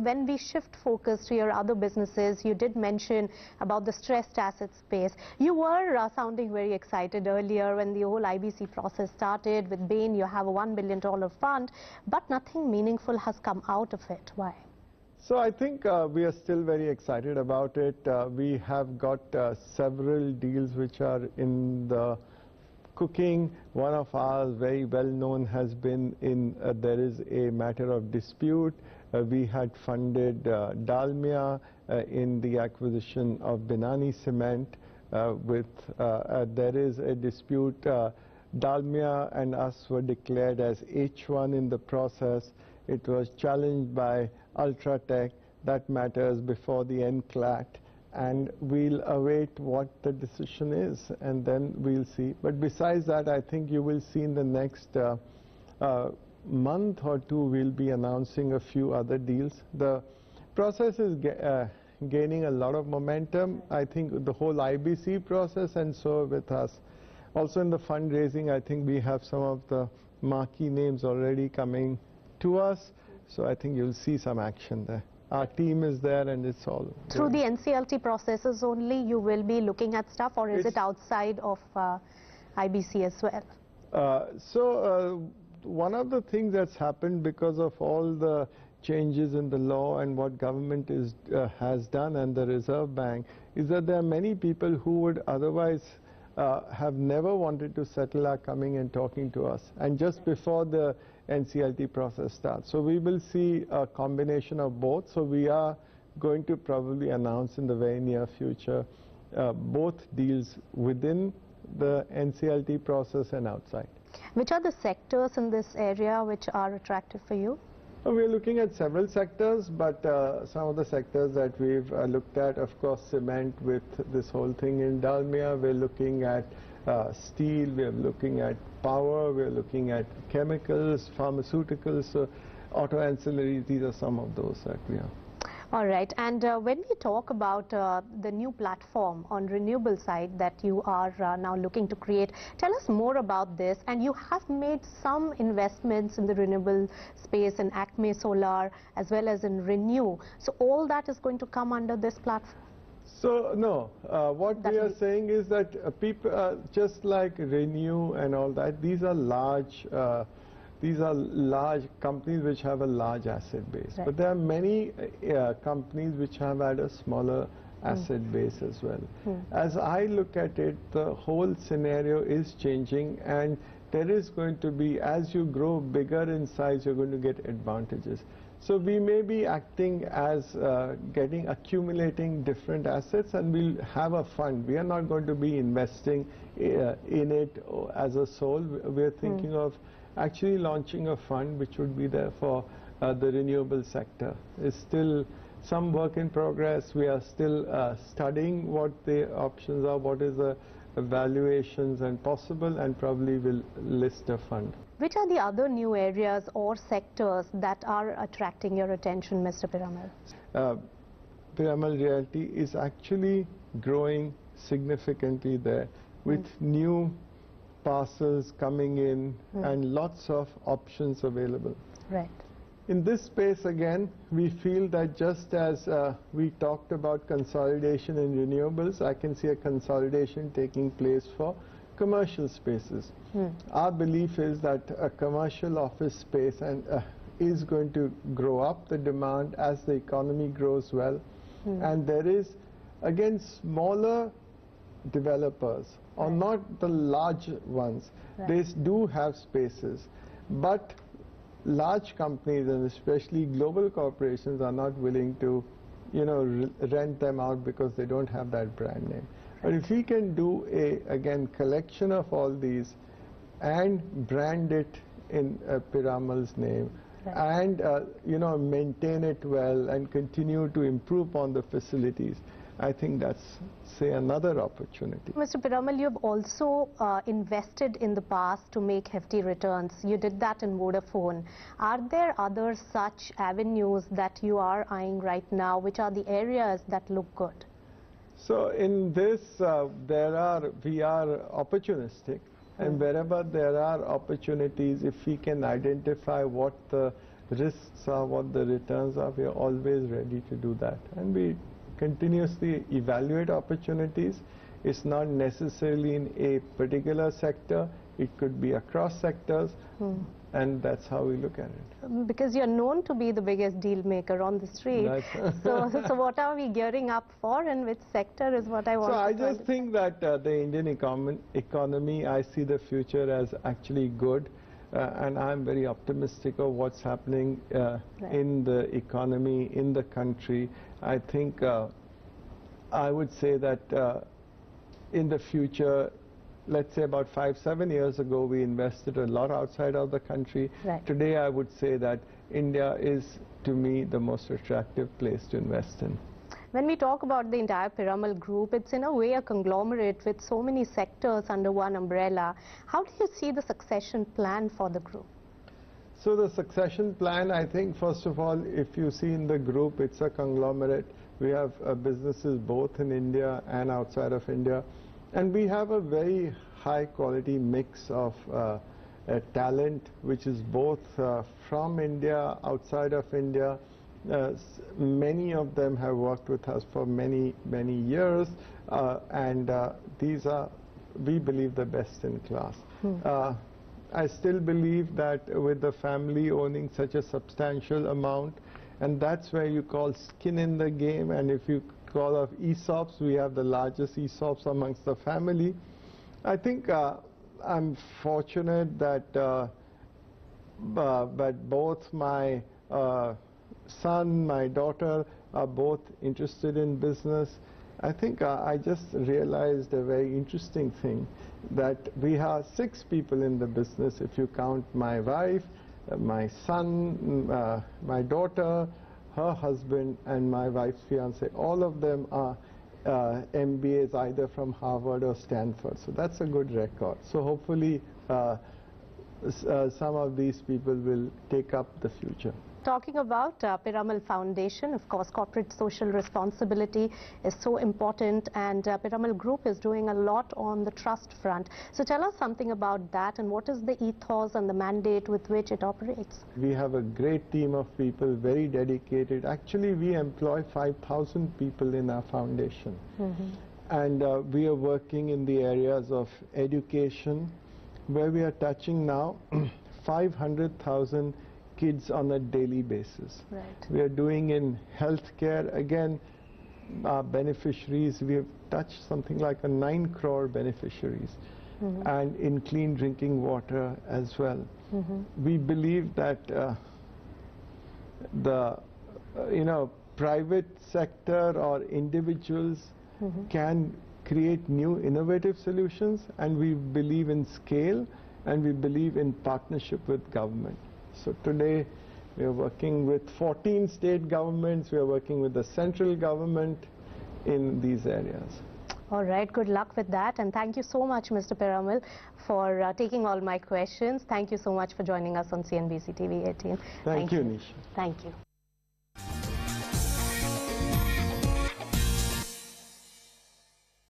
when we shift focus to your other businesses, you did mention about the stressed asset space. You were sounding very excited earlier when the whole IBC process started. With Bain, you have a $1 billion fund, but nothing meaningful has come out of it. Why? So I think we are still very excited about it. We have got several deals which are in the cooking. One of ours, very well known, has been in there is a matter of dispute. We had funded Dalmia in the acquisition of Binani Cement. There is a dispute. Dalmia and us were declared as H1 in the process. It was challenged by Ultratech. That matters before the NCLAT, and we'll await what the decision is, and then we'll see. But besides that, I think you will see in the next month or two, we'll be announcing a few other deals. The process is gaining a lot of momentum. I think the whole IBC process, and so with us. Also in the fundraising, I think we have some of the marquee names already coming to us. So I think you'll see some action there. Our team is there, and it's all through the NCLT processes only you will be looking at stuff, or is it outside of IBC as well? One of the things that's happened because of all the changes in the law and what government has done, and the Reserve Bank, is that there are many people who would otherwise have never wanted to settle are coming and talking to us, and just before the NCLT process starts. So we will see a combination of both. So we are going to probably announce in the very near future both deals within the NCLT process and outside. Which are the sectors in this area which are attractive for you? We're looking at several sectors, but some of the sectors that we've looked at, of course, cement with this whole thing in Dalmia. We're looking at steel, we're looking at power, we're looking at chemicals, pharmaceuticals, auto ancillaries. These are some of those that we are. All right, and when we talk about the new platform on renewable side that you are now looking to create, tell us more about this. And you have made some investments in the renewable space in Acme Solar as well as in Renew. So all that is going to come under this platform? So no, what we are saying is that people, just like Renew and all that, these are large companies which have a large asset base. Right. But there are many companies which have had a smaller asset base as well. As I look at it, the whole scenario is changing, and there is going to be, as you grow bigger in size, you're going to get advantages. So we may be acting as accumulating different assets, and we'll have a fund. We are not going to be investing in it as a sole. We're thinking of actually launching a fund which would be there for the renewable sector. It's still some work in progress. We are still studying what the options are, what is the valuations and possible, and probably will list a fund. Which are the other new areas or sectors that are attracting your attention, Mr. Piramal? Piramal Realty is actually growing significantly there with new parcels coming in and lots of options available. Right. In this space, again, we feel that just as we talked about consolidation in renewables, I can see a consolidation taking place for commercial spaces. Our belief is that a commercial office space is going to grow up the demand as the economy grows well. And there is, again, smaller developers, or not the large ones. They do have spaces, but large companies, and especially global corporations, are not willing to, rent them out because they don't have that brand name. But if we can do again, collection of all these and brand it in Piramal's name, and maintain it well and continue to improve on the facilities, I think that's, say, another opportunity. Mr. Piramal, you have also invested in the past to make hefty returns. You did that in Vodafone. Are there other such avenues that you are eyeing right now? Which are the areas that look good? So in this, we are opportunistic, and wherever there are opportunities, if we can identify what the risks are, what the returns are, we are always ready to do that. And we continuously evaluate opportunities. It's not necessarily in a particular sector. It could be across sectors. And that's how we look at it. Because you're known to be the biggest deal maker on the street. So what are we gearing up for, and which sector is what I want to know? So I just think that the Indian economy, I see the future as actually good. And I'm very optimistic of what's happening in the economy, in the country. I think I would say that in the future, let's say about 5-7 years ago, we invested a lot outside of the country. Today, I would say that India is, to me, the most attractive place to invest in. When we talk about the entire Piramal Group, it's in a way a conglomerate with so many sectors under one umbrella. How do you see the succession plan for the group? So the succession plan, I think, first of all, if you see in the group, it's a conglomerate. We have businesses both in India and outside of India. And we have a very high quality mix of talent, which is both from India, outside of India. Many of them have worked with us for many, many years. And these are, we believe, the best in class. I still believe that with the family owning such a substantial amount, and that's where you call skin in the game. And if you call of ESOPs, we have the largest ESOPs amongst the family. I think I'm fortunate that both my son, my daughter are both interested in business. I think I just realized a very interesting thing, that we have 6 people in the business, if you count my wife, my son, my daughter, her husband, and my wife's fiance. All of them are MBAs either from Harvard or Stanford. So that's a good record. So hopefully some of these people will take up the future. Talking about Piramal Foundation, of course, corporate social responsibility is so important, and Piramal Group is doing a lot on the trust front. So tell us something about that, and what is the ethos and the mandate with which it operates? We have a great team of people, very dedicated. Actually, we employ 5,000 people in our foundation. And we are working in the areas of education, where we are touching now 500,000 kids on a daily basis. We are doing in healthcare, again, our beneficiaries, we have touched something like 9 crore beneficiaries, and in clean drinking water as well. We believe that the private sector or individuals can create new innovative solutions, and we believe in scale, and we believe in partnership with government. So today we are working with 14 state governments, we are working with the central government in these areas. All right, good luck with that, and thank you so much, Mr. Piramal, for taking all my questions. Thank you so much for joining us on CNBC TV18. Thank you, Nisha. Thank you.